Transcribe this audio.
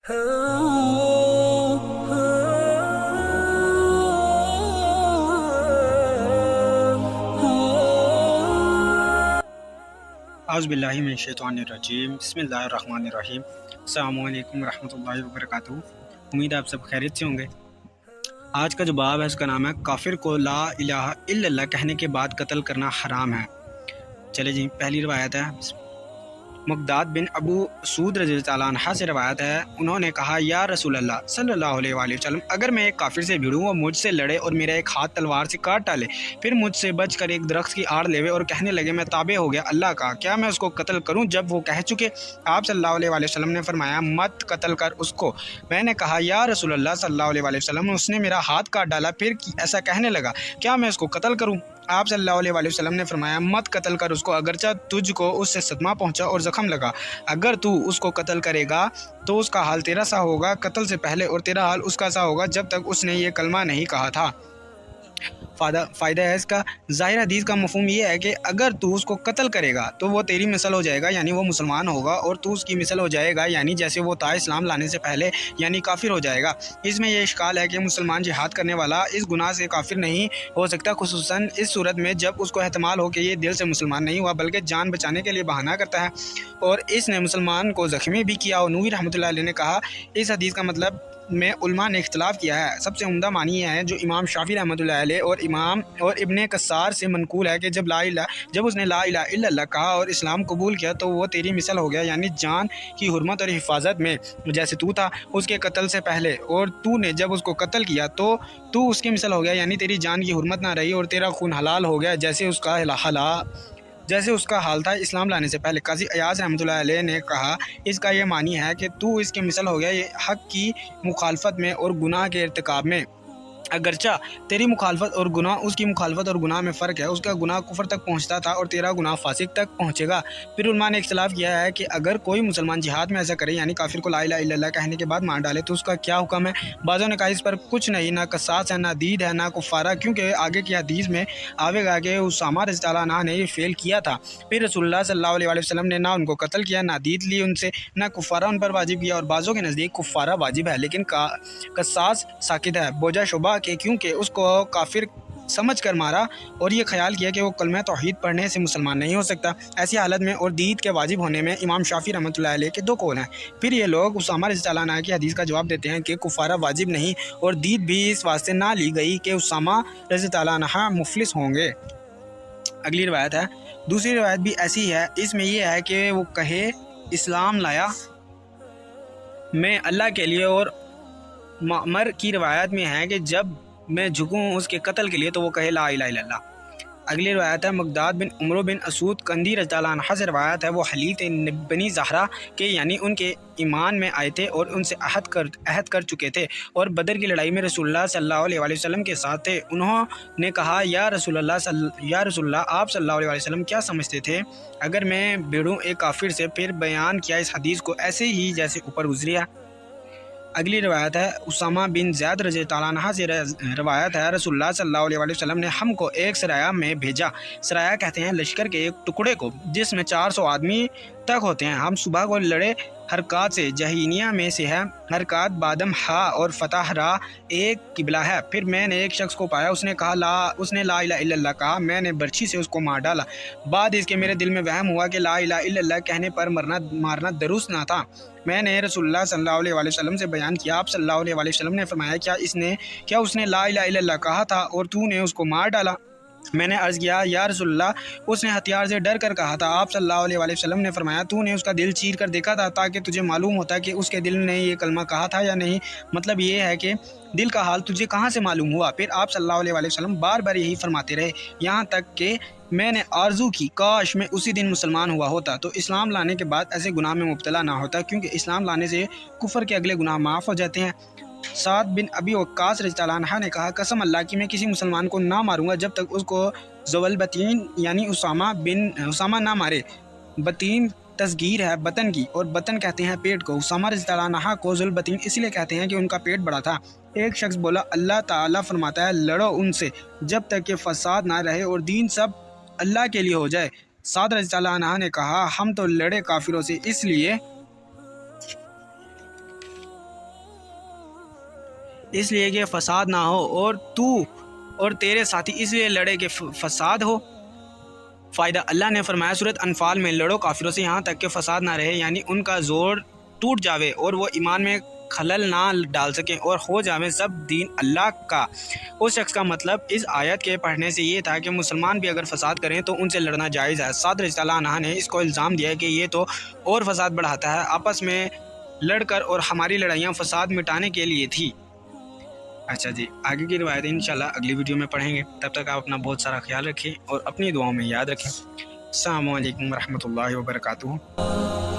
औज़ुबिल्लाहिमिनश्शैतानिर्रजीम बिस्मिल्लाहिर्रहमानिर्रहीम अस्सलामु अलैकुम रहमतुल्लाहि व बरकातुहू। उम्मीद है आप सब खैरियत से होंगे। आज का जो बाब है उसका नाम है काफिर को ला इलाहा इल्लल्लाह कहने के बाद कत्ल करना हराम है। चले जी, पहली रिवायत है मुक़दाद बिन अबू सूद रज़ियल्लाहु अन्हु से रवायत है, उन्होंने कहा या रसूल अल्लाह सल्लल्लाहु अलैहि वसल्लम, अगर मैं एक काफिर से भिड़ूँ और मुझसे लड़े और मेरा एक हाथ तलवार से काट डाले, फिर मुझसे बचकर एक दरख्त की आड़ लेवे और कहने लगे मैं ताबे हो गया अल्लाह का, क्या मैं उसको कत्ल करूं? जब वो कह चुके, आप सल्लल्लाहु अलैहि वसल्लम ने फरमाया मत कत्ल कर उसको। मैंने कहा या रसूल अल्लाह सल्लल्लाहु अलैहि वसल्लम, उसने मेरा हाथ काट डाला, फिर ऐसा कहने लगा, क्या मैं उसको कत्ल करूं? आप सल्लल्लाहु अलैहि वसल्लम ने फरमाया मत कत्ल कर उसको, अगरचा तुझको उससे सदमा पहुंचा और ज़ख्म लगा। अगर तू उसको कत्ल करेगा तो उसका हाल तेरा सा होगा कत्ल से पहले और तेरा हाल उसका सा होगा जब तक उसने ये कलमा नहीं कहा था। फ़ायदा है इसका, ज़ाहिर हदीस का मफ़हूम ये है कि अगर तू उसको कत्ल करेगा तो वो तेरी मिसल हो जाएगा, यानी वो मुसलमान होगा, और तू उसकी मिसल हो जाएगा, यानी जैसे वो था इस्लाम लाने से पहले, यानी काफिर हो जाएगा। इसमें यह इश्काल है कि मुसलमान जिहाद करने वाला इस गुनाह से काफिर नहीं हो सकता, खुसूसन इस सूरत में जब उसको एहतमाल हो कि ये दिल से मुसलमान नहीं हुआ बल्कि जान बचाने के लिए बहाना करता है और इसने मुसलमान को ज़ख्मी भी किया। और नूरी रहमतुल्लाह अलैह ने कहा इस हदीस का मतलब में उलमा ने इख्तलाफ किया है। सबसे उम्दा मानी यह है जो इमाम शाफी रहमतुल्लाह अलैह और इब्ने कस्सार से मनकूल है कि जब उसने ला इलाहा इल्लल्लाह कहा और इस्लाम कबूल किया तो वो तेरी मिसल हो गया, यानी जान की हुर्मत और हिफाजत में जैसे तू था उसके कत्ल से पहले, और तू ने जब उसको कत्ल किया तो तू उसकी मिसल हो गया, यानी तेरी जान की हुर्मत ना रही और तेरा खून हलाल हो गया जैसे उसका हाल था इस्लाम लाने से पहले। काजी अयाज रहमतुल्लाह अलैह ने कहा इसका ये मानी है कि तू इसके मिसल हो गया ये हक़ की मुखालफत में और गुनाह के इर्तिकाब में, अगरचा तेरी मुखालफत और गुनाह उसकी मुखालफत और गुनाह में फ़र्क है, उसका गुनाह कुफर तक पहुँचता था और तेरा गुनाह फासिक तक पहुँचेगा। फिर उलमा ने इख्तलाफ किया है कि अगर कोई मुसलमान जिहाद में ऐसा करे, यानी काफिर को ला इलाहा इल्लल्लाह कहने के बाद मार डाले, तो उसका क्या हुक्म है? बाज़ों ने कहा इस पर कुछ नहीं, ना कसास है, ना दीद है, ना कुफारा, क्योंकि आगे की हदीस में आवेगा कि उसामा रज़ियल्लाहु अन्हु ने ये फेल किया था। फिर रसूलुल्लाह सल्लल्लाहु अलैहि वसल्लम ने ना उनको कत्ल किया, ना दीद ली उनसे, ना कुफारा उन पर वाजिब किया, और बाज़ों के नज़दीक कुफारा वाजिब है लेकिन कसास साकित है बोझा शुबा के, क्योंकि उसको काफिर समझ कर मारा और ये ख्याल किया कि वो कलमा तौहीद पढ़ने से मुसलमान नहीं हो सकता। ऐसी हालत में और दीद के वाजिब होने में इमाम शाफी रहमतुल्लाह अलैह के दो कौल हैं। फिर ये लोग उसामा रज़ियल्लाहु अन्हु की हदीस का जवाब देते हैं कि कुफारा वाजिब नहीं और दीद भी इस वास्ते ना ली गई कि उसामा रज़ियल्लाहु अन्हु मुफलिस होंगे। अगली रिवायत है, दूसरी रिवायत भी ऐसी है, इसमें यह है कि वो कहे इस्लाम लाया मैं अल्लाह के लिए, और मामर की रिवायत में है कि जब मैं झुकूँ उसके कत्ल के लिए तो वो कहे ला इलाहा इल्लल्लाह। अगली रिवायत है मुक़दाद बिन उमर बिन असूद कंदी रज़ियल्लाहु अन्हु से रिवायत है, वो हलीफ बनी ज़हरा के, यानी उनके ईमान में आए थे और उनसे अहद कर चुके थे और बदर की लड़ाई में रसूलुल्लाह सल्लल्लाहु अलैहि वसल्लम के साथ थे। उन्होंने कहा या रसूलुल्लाह आप सल्लल्लाहु अलैहि वसल्लम क्या समझते थे अगर मैं भिड़ूँ एक काफिर से? फिर बयान किया इस हदीस को ऐसे ही जैसे ऊपर गुजरी है। अगली रवायत है उसामा बिन ज़ैद रज़ियल्लाहु अन्हु से रवायत है, रसूलुल्लाह सल्लल्लाहु अलैहि वसल्लम ने हमको एक सराया में भेजा। सराया कहते हैं लश्कर के एक टुकड़े को जिसमें 400 आदमी तक होते हैं। हम सुबह को लड़े, हरकात से जहीनिया में से है, हरकात बादम हा और फतह रा एक किबला है। फिर मैंने एक शख्स को पाया, उसने ला इलाहा इल्लल्लाह कहा, मैंने बर्छी से उसको मार डाला। बाद इसके मेरे दिल में वहम हुआ कि ला इलाहा इल्लल्लाह कहने पर मारना दुरुस्त ना था। मैंने रसूलुल्लाह सल्लल्लाहु अलैहि वसल्लम से बयान किया। आप सल्लल्लाहु अलैहि वसल्लम ने फरमाया क्या उसने ला इलाहा इल्लल्लाह कहा था और तूने उसको मार डाला? मैंने अर्ज़ किया या रसूलल्लाह उसने हथियार से डर कर कहा था। आप सल्लल्लाहु अलैहि वसल्लम ने फरमाया तूने उसका दिल चीर कर देखा था ताकि तुझे मालूम होता कि उसके दिल ने ये कलमा कहा था या नहीं। मतलब ये है कि दिल का हाल तुझे कहाँ से मालूम हुआ? फिर आप सल्लल्लाहु अलैहि वसल्लम बार बार यही फरमाते रहे, यहाँ तक कि मैंने आरजू की काश मैं उसी दिन मुसलमान हुआ होता तो इस्लाम लाने के बाद ऐसे गुनाह में मुब्तला ना होता, क्योंकि इस्लाम लाने से कुफर के अगले गुनाह माफ़ हो जाते हैं। साद बिन अबी वक्कास रज़ियल्लाहु अन्हु ने कहा, कसम अल्लाह की मैं किसी मुसलमान को ना मारूंगा जब तक उसको ज़ुवलबतीन यानी उसामा ना मारे। बतीन तस्गीर है बतन की, और बतन कहते हैं पेट को। उसामा रज़ियल्लाहु अन्हु को ज़ुलबतीन इसलिए कहते हैं कि उनका पेट बड़ा था। एक शख्स बोला, अल्लाह ताला फरमाता है लड़ो उनसे जब तक कि फसाद ना रहे और दीन सब अल्लाह के लिए हो जाए। साद रज़ियल्लाहु अन्हु ने कहा, हम तो लड़े काफिरों से, इसलिए اس لیے کہ فساد نہ ہو، اور تو اور تیرے ساتھی اس لیے لڑے کہ فساد ہو۔ فائدہ اللہ نے فرمایا سورۃ انفال میں، لڑو کافروں سے یہاں تک کہ فساد نہ رہے، یعنی ان کا زور ٹوٹ جاوے اور وہ ایمان میں خلل نہ ڈال سکیں اور ہو جاوے سب دین اللہ کا۔ اس شخص کا مطلب اس آیت کے پڑھنے سے یہ تھا کہ مسلمان بھی اگر فساد کریں تو ان سے لڑنا جائز ہے۔ سعد رضی اللہ عنہ نے اس کو الزام دیا کہ یہ تو اور فساد بڑھاتا ہے، آپس میں لڑ کر، اور ہماری لڑائیاں فساد مٹانے کے لیے تھی۔ اچھا جی، آگے کی روایتیں انشاءاللہ اگلی ویڈیو میں پڑھیں گے، تب تک آپ اپنا بہت سارا خیال رکھیں اور اپنی دعاؤں میں یاد رکھیں۔ السلام علیکم ورحمۃ اللہ وبرکاتہ۔